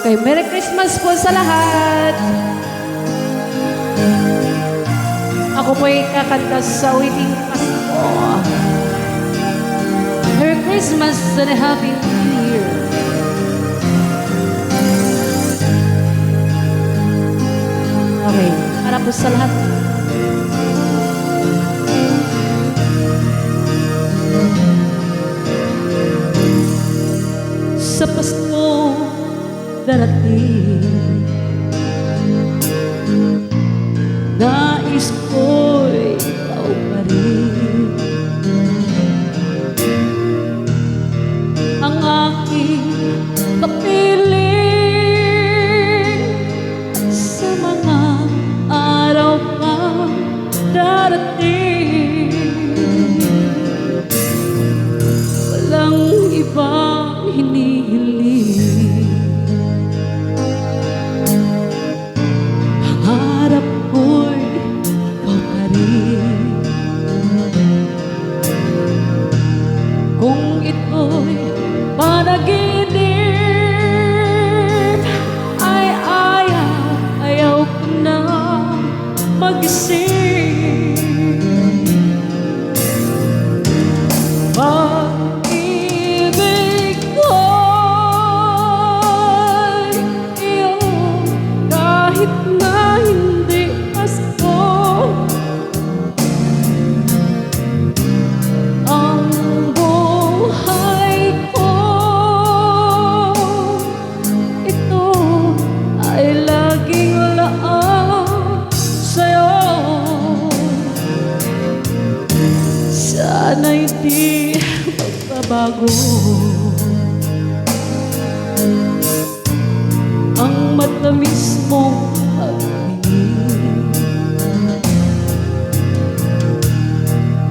Okay, Merry Christmas po sa lahat. Ako po'y kakanta sa Waiting Pasko. Merry Christmas and a Happy New Year. Okay, para po sa lahat. Sa Pasko darating, nais ko'y ikaw pa rin ang aking kapiling sa mga araw pang darating. Walang ibang hinihiling, pangarap ko'y ikaw pa rin. Kung ito'y panaginip, ay ayaw ko na magising. Pag-ibig ko'y iyong kahit na hindi Pasko. Ang buhay ko, ito ay laging laan sa'yo. Sana'y di magbabago ang matamis mong pagtingin,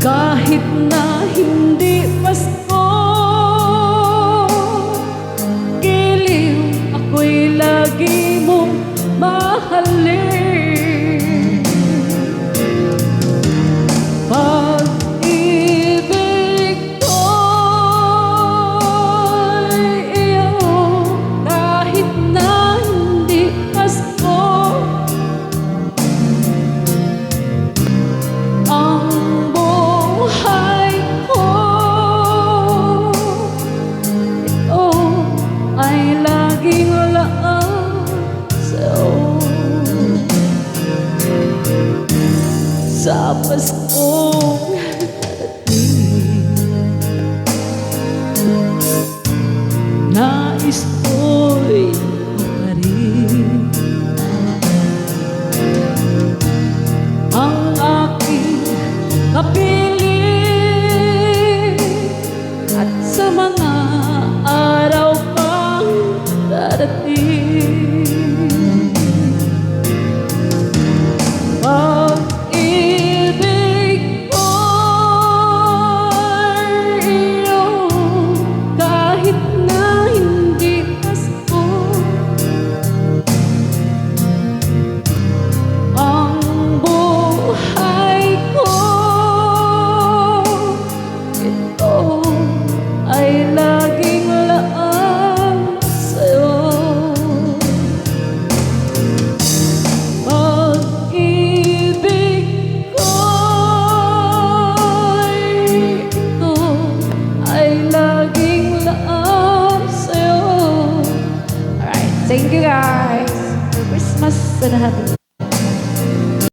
kahit na hindi Pasko. Giliw, ako'y lagi mong mahalin. Pag-ibig ko'y iyong kahit na hindi Pasko. Ang buhay ko, ito ay laging laan sa'yo. Sa Paskong darating, nais ko'y ikaw pa rin ang aking kapiling, at sa mga araw pang darating. Pag-ibig ko'y iyong kahit na hindi Pasko. Ang buhay ko, ito ay laging laan sa'yo. Pag-ibig ko'y ito ay laging laan sa'yo. Alright, thank you guys. Merry Christmas and a happy